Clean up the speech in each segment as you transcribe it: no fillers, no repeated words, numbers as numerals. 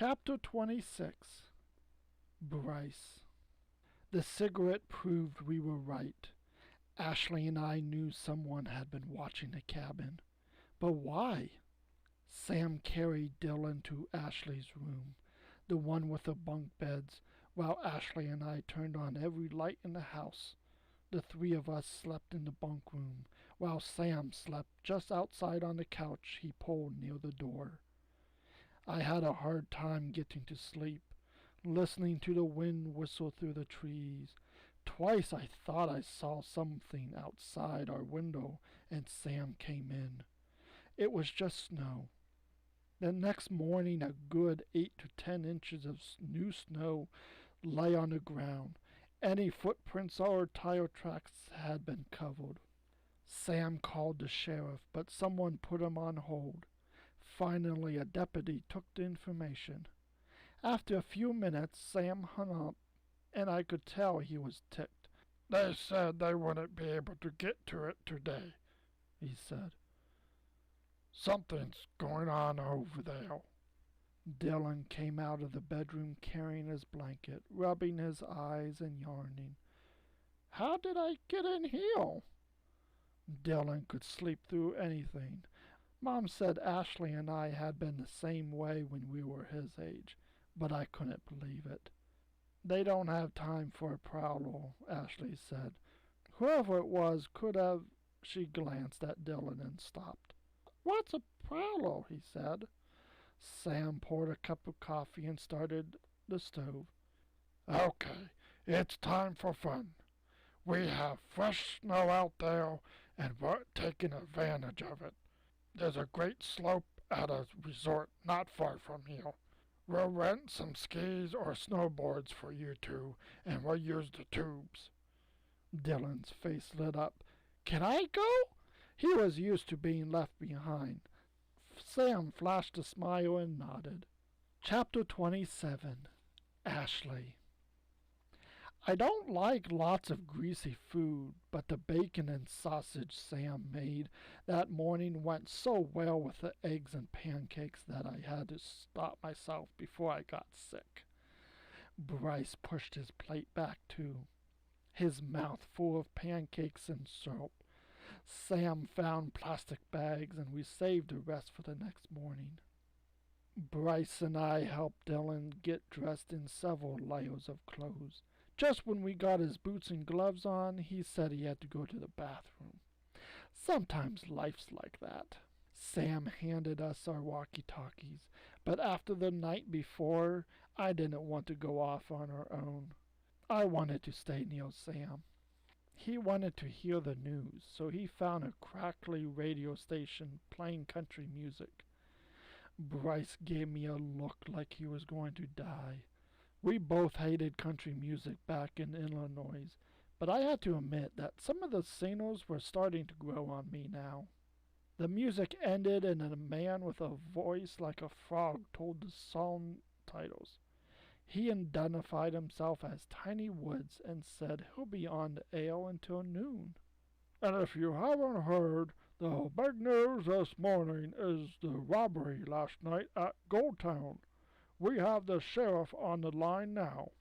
Chapter 26. Bryce. The cigarette proved we were right. Ashley and I knew someone had been watching the cabin. But why? Sam carried Dylan to Ashley's room, the one with the bunk beds, while Ashley and I turned on every light in the house. The three of us slept in the bunk room, while Sam slept just outside on the couch he pulled near the door. I had a hard time getting to sleep, listening to the wind whistle through the trees. Twice I thought I saw something outside our window, and Sam came in. It was just snow. The next morning a good 8 to 10 inches of new snow lay on the ground. Any footprints or tire tracks had been covered. Sam called the sheriff, but someone put him on hold. Finally, a deputy took the information. After a few minutes, Sam hung up, and I could tell he was ticked. "They said they wouldn't be able to get to it today," he said. "Something's going on over there." Dylan came out of the bedroom carrying his blanket, rubbing his eyes and yarning. "How did I get in here?" Dylan could sleep through anything. Mom said Ashley and I had been the same way when we were his age, but I couldn't believe it. "They don't have time for a prowler," Ashley said. "Whoever it was could have—" She glanced at Dylan and stopped. "What's a prowler?" he said. Sam poured a cup of coffee and started the stove. "Okay, it's time for fun. We have fresh snow out there, and we're taking advantage of it. There's a great slope at a resort not far from here. We'll rent some skis or snowboards for you two, and we'll use the tubes." Dylan's face lit up. "Can I go?" He was used to being left behind. Sam flashed a smile and nodded. Chapter 27. Ashley. I don't like lots of greasy food, but the bacon and sausage Sam made that morning went so well with the eggs and pancakes that I had to stop myself before I got sick. Bryce pushed his plate back too, his mouth full of pancakes and syrup. Sam found plastic bags, and we saved the rest for the next morning. Bryce and I helped Dylan get dressed in several layers of clothes. Just when we got his boots and gloves on, he said he had to go to the bathroom. Sometimes life's like that. Sam handed us our walkie-talkies, but after the night before, I didn't want to go off on our own. I wanted to stay near Sam. He wanted to hear the news, so he found a crackly radio station playing country music. Bryce gave me a look like he was going to die. We both hated country music back in Illinois, but I had to admit that some of the singers were starting to grow on me now. The music ended, and a man with a voice like a frog told the song titles. He identified himself as Tiny Woods and said he'll be on the air until noon. "And if you haven't heard, the big news this morning is the robbery last night at Goldtown. We have the sheriff on the line now."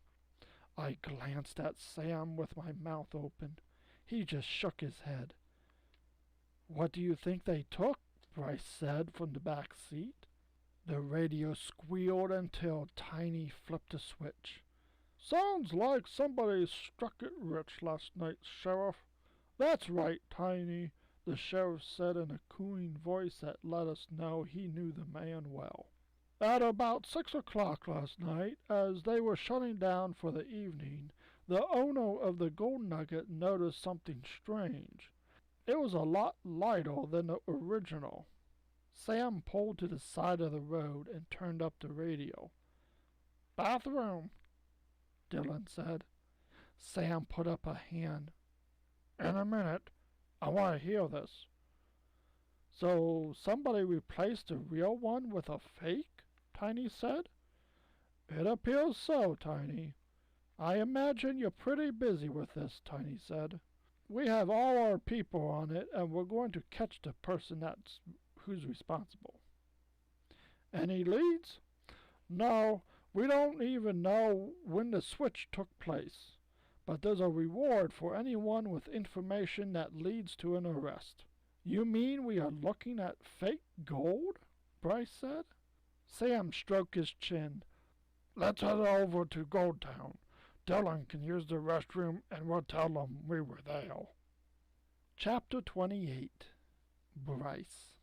I glanced at Sam with my mouth open. He just shook his head. "What do you think they took?" Bryce said from the back seat. The radio squealed until Tiny flipped a switch. "Sounds like somebody struck it rich last night, Sheriff." "That's right, Tiny," the sheriff said in a cooing voice that let us know he knew the man well. "At about 6 o'clock last night, as they were shutting down for the evening, the owner of the Gold Nugget noticed something strange. It was a lot lighter than the original." Sam pulled to the side of the road and turned up the radio. "Bathroom," Dylan said. Sam put up a hand. "In a minute. I want to hear this." "So somebody replaced the real one with a fake?" Tiny said. "It appears so, Tiny." "I imagine you're pretty busy with this," Tiny said. "We have all our people on it, and we're going to catch the person who's responsible." "Any leads?" No, we don't even know when the switch took place. But there's a reward for anyone with information that leads to an arrest. You mean we are looking at fake gold? Bryce said. Sam stroked his chin. Let's head over to Gold Town. Dylan can use the restroom and we'll tell them we were there. Chapter 28. Bryce.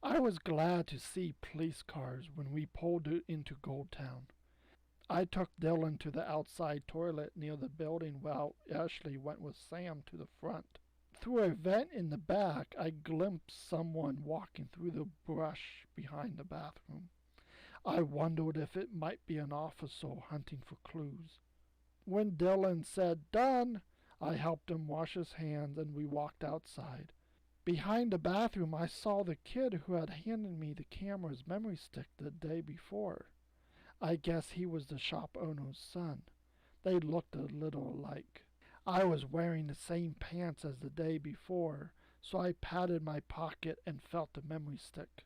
I was glad to see police cars when we pulled into Gold Town. I took Dylan to the outside toilet near the building while Ashley went with Sam to the front. Through a vent in the back, I glimpsed someone walking through the brush behind the bathroom. I wondered if it might be an officer hunting for clues. When Dylan said done, I helped him wash his hands and we walked outside. Behind the bathroom, I saw the kid who had handed me the camera's memory stick the day before. I guess he was the shop owner's son. They looked a little alike. I was wearing the same pants as the day before, so I patted my pocket and felt the memory stick.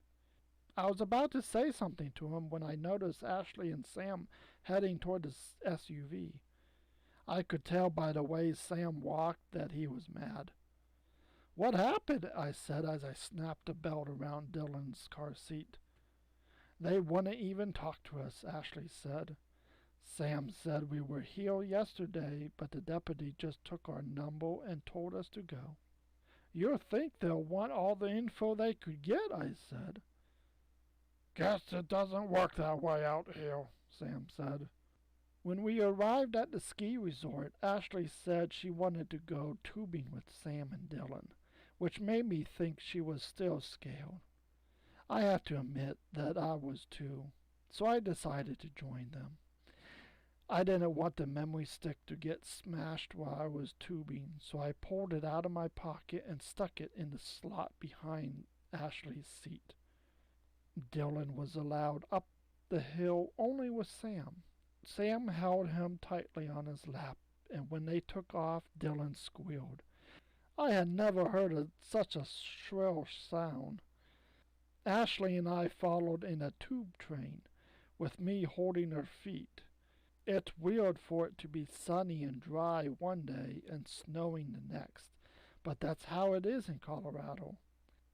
I was about to say something to him when I noticed Ashley and Sam heading toward the SUV. I could tell by the way Sam walked that he was mad. What happened? I said as I snapped the belt around Dylan's car seat. They wouldn't even talk to us, Ashley said. Sam said we were here yesterday, but the deputy just took our number and told us to go. You think they'll want all the info they could get, I said. Guess it doesn't work that way out here, Sam said. When we arrived at the ski resort, Ashley said she wanted to go tubing with Sam and Dylan, which made me think she was still scared. I have to admit that I was too, so I decided to join them. I didn't want the memory stick to get smashed while I was tubing, so I pulled it out of my pocket and stuck it in the slot behind Ashley's seat. Dylan was allowed up the hill only with Sam. Sam held him tightly on his lap, and when they took off, Dylan squealed. I had never heard such a shrill sound. Ashley and I followed in a tube train, with me holding her feet. It's weird for it to be sunny and dry one day and snowing the next, but that's how it is in Colorado.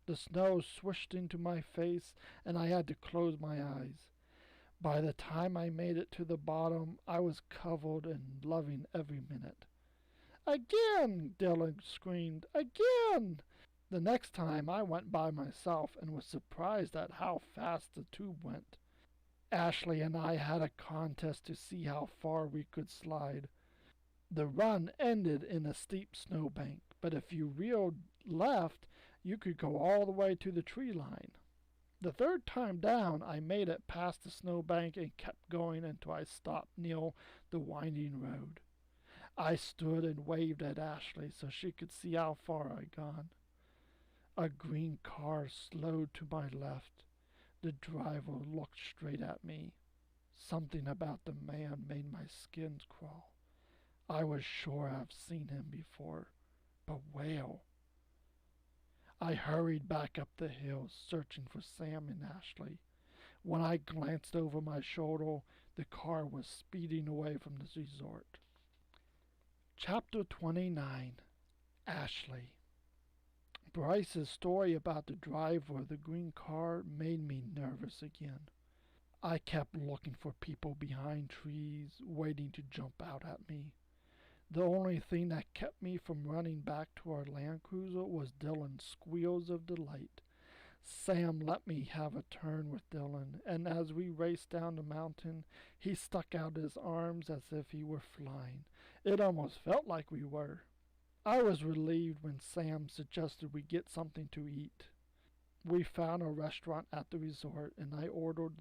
The snow swished into my face, and I had to close my eyes. By the time I made it to the bottom, I was covered and loving every minute. Again! Dylan screamed. Again! The next time I went by myself and was surprised at how fast the tube went. Ashley and I had a contest to see how far we could slide. The run ended in a steep snowbank, but if you reeled left, you could go all the way to the tree line. The third time down, I made it past the snowbank and kept going until I stopped near the winding road. I stood and waved at Ashley so she could see how far I'd gone. A green car slowed to my left. The driver looked straight at me. Something about the man made my skin crawl. I was sure I've seen him before, but where? I hurried back up the hill, searching for Sam and Ashley. When I glanced over my shoulder, the car was speeding away from the resort. Chapter 29. Ashley. Bryce's story about the driver of the green car made me nervous again. I kept looking for people behind trees, waiting to jump out at me. The only thing that kept me from running back to our Land Cruiser was Dylan's squeals of delight. Sam let me have a turn with Dylan, and as we raced down the mountain, he stuck out his arms as if he were flying. It almost felt like we were. I was relieved when Sam suggested we get something to eat. We found a restaurant at the resort, and I ordered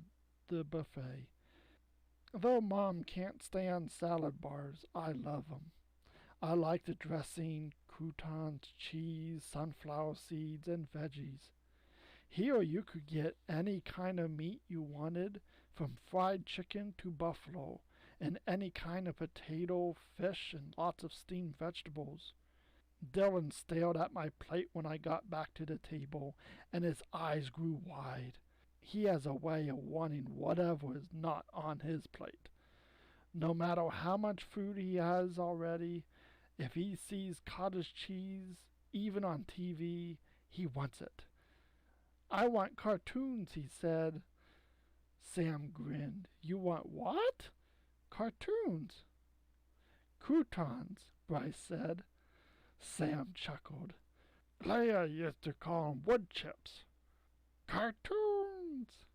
the buffet. Though Mom can't stand salad bars, I love them. I like the dressing, croutons, cheese, sunflower seeds, and veggies. Here you could get any kind of meat you wanted, from fried chicken to buffalo, and any kind of potato, fish, and lots of steamed vegetables. Dylan stared at my plate when I got back to the table, and his eyes grew wide. He has a way of wanting whatever is not on his plate. No matter how much food he has already, if he sees cottage cheese, even on TV, he wants it. I want cartoons, he said. Sam grinned. You want what? Cartoons. Croutons, Bryce said. Sam chuckled. Leia used to call 'em wood chips. Cartoons!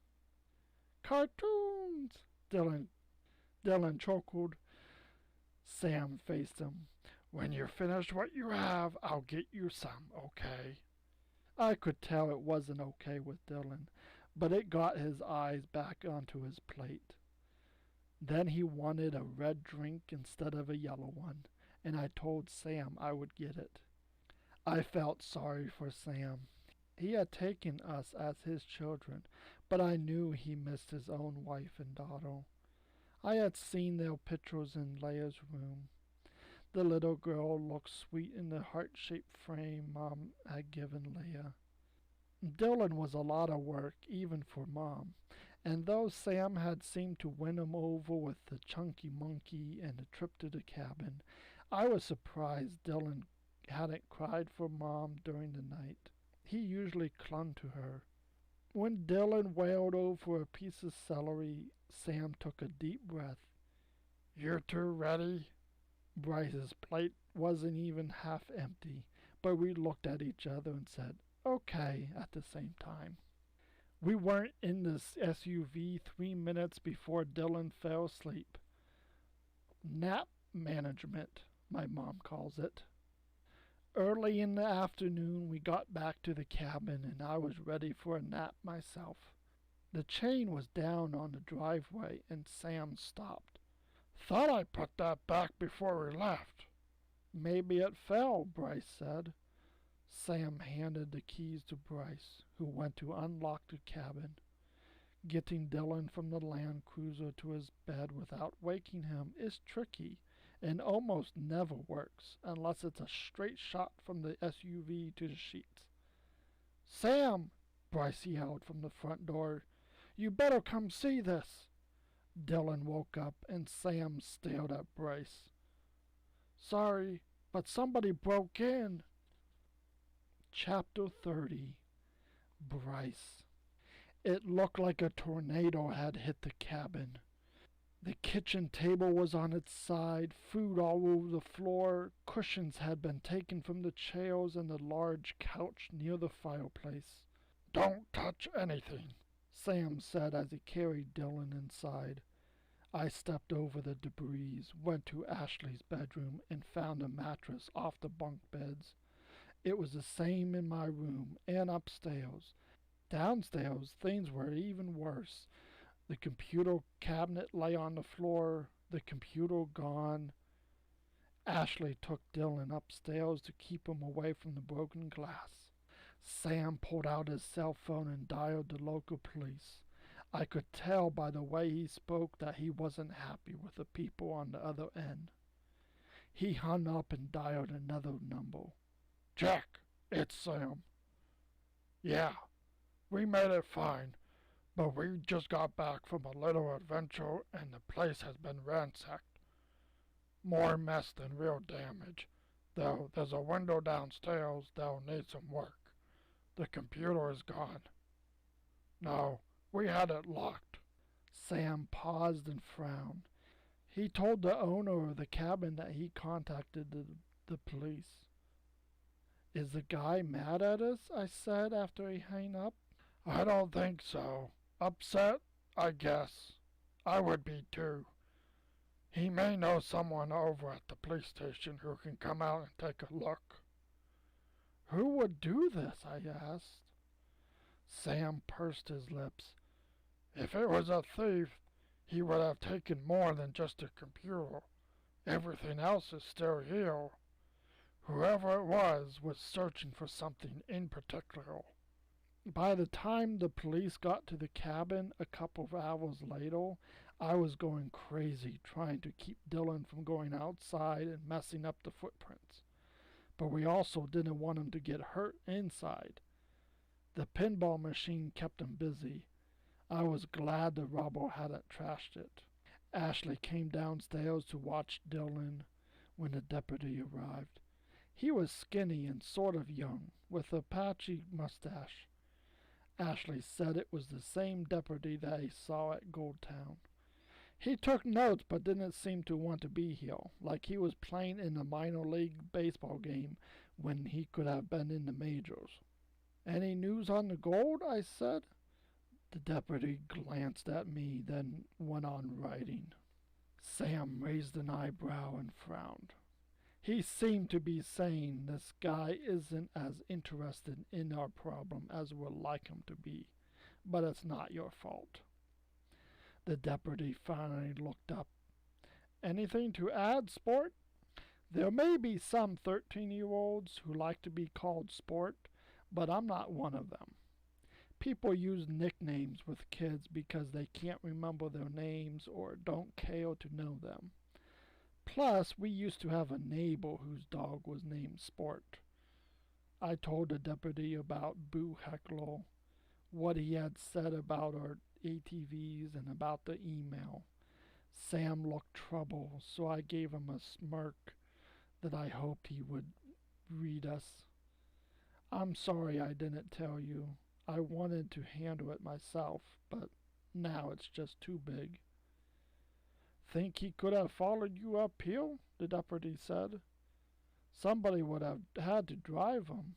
Cartoons! Dylan chuckled. Sam faced him. When you're finished what you have, I'll get you some, okay? I could tell it wasn't okay with Dylan, but it got his eyes back onto his plate. Then he wanted a red drink instead of a yellow one, and I told Sam I would get it. I felt sorry for Sam. He had taken us as his children, but I knew he missed his own wife and daughter. I had seen their pictures in Leia's room. The little girl looked sweet in the heart-shaped frame Mom had given Leia. Dylan was a lot of work, even for Mom, and though Sam had seemed to win him over with the chunky monkey and the trip to the cabin, I was surprised Dylan hadn't cried for Mom during the night. He usually clung to her. When Dylan wailed over a piece of celery, Sam took a deep breath. You're too ready? Bryce's plate wasn't even half empty, but we looked at each other and said, okay, at the same time. We weren't in this SUV 3 minutes before Dylan fell asleep. Nap management, my mom calls it. Early in the afternoon, we got back to the cabin, and I was ready for a nap myself. The chain was down on the driveway, and Sam stopped. Thought I put that back before we left. Maybe it fell, Bryce said. Sam handed the keys to Bryce, who went to unlock the cabin. Getting Dylan from the Land Cruiser to his bed without waking him is tricky and almost never works unless it's a straight shot from the SUV to the sheets. Sam, Bryce yelled from the front door, you better come see this. Dylan woke up and Sam stared at Bryce. Sorry, but somebody broke in. Chapter 30. Bryce. It looked like a tornado had hit the cabin. The kitchen table was on its side, food all over the floor, cushions had been taken from the chairs and the large couch near the fireplace. Don't touch anything, Sam said as he carried Dylan inside. I stepped over the debris, went to Ashley's bedroom, and found a mattress off the bunk beds. It was the same in my room and upstairs. Downstairs, things were even worse. The computer cabinet lay on the floor, the computer gone. Ashley took Dylan upstairs to keep him away from the broken glass. Sam pulled out his cell phone and dialed the local police. I could tell by the way he spoke that he wasn't happy with the people on the other end. He hung up and dialed another number. Jack, it's Sam. Yeah, we made it fine, but we just got back from a little adventure and the place has been ransacked. More mess than real damage, though there's a window downstairs that'll need some work. The computer is gone. No, we had it locked. Sam paused and frowned. He told the owner of the cabin that he contacted the police. Is the guy mad at us? I said after he hung up. I don't think so. Upset, I guess. I would be too. He may know someone over at the police station who can come out and take a look. Who would do this? I asked. Sam pursed his lips. If it was a thief, he would have taken more than just a computer. Everything else is still here. Whoever it was searching for something in particular. By the time the police got to the cabin a couple of hours later, I was going crazy trying to keep Dylan from going outside and messing up the footprints. But we also didn't want him to get hurt inside. The pinball machine kept him busy. I was glad the robber hadn't trashed it. Ashley came downstairs to watch Dylan when the deputy arrived. He was skinny and sort of young, with a patchy mustache. Ashley said it was the same deputy that he saw at Goldtown. He took notes but didn't seem to want to be here, like he was playing in a minor league baseball game when he could have been in the majors. Any news on the gold? I said. The deputy glanced at me, then went on writing. Sam raised an eyebrow and frowned. He seemed to be saying this guy isn't as interested in our problem as we'd like him to be, but it's not your fault. The deputy finally looked up. Anything to add, Sport? There may be some 13-year-olds who like to be called Sport, but I'm not one of them. People use nicknames with kids because they can't remember their names or don't care to know them. Plus, we used to have a neighbor whose dog was named Sport. I told the deputy about Boo Heckler, what he had said about our ATVs and about the email. Sam looked troubled, so I gave him a smirk that I hoped he would read us. I'm sorry I didn't tell you. I wanted to handle it myself, but now it's just too big. Think he could have followed you uphill? The deputy said. Somebody would have had to drive him.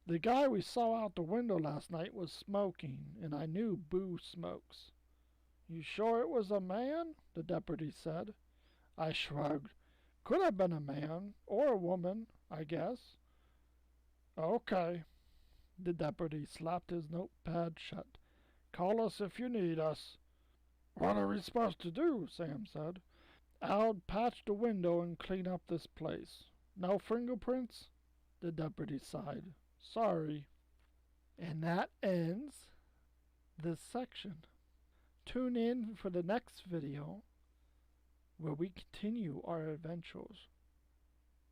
The guy we saw out the window last night was smoking, and I knew Boo smokes. You sure it was a man? The deputy said. I shrugged. Could have been a man, or a woman, I guess. Okay. The deputy slapped his notepad shut. Call us if you need us. What are we supposed to do? Sam said. I'll patch the window and clean up this place. No fingerprints? The deputy sighed. Sorry. And that ends this section. Tune in for the next video where we continue our adventures.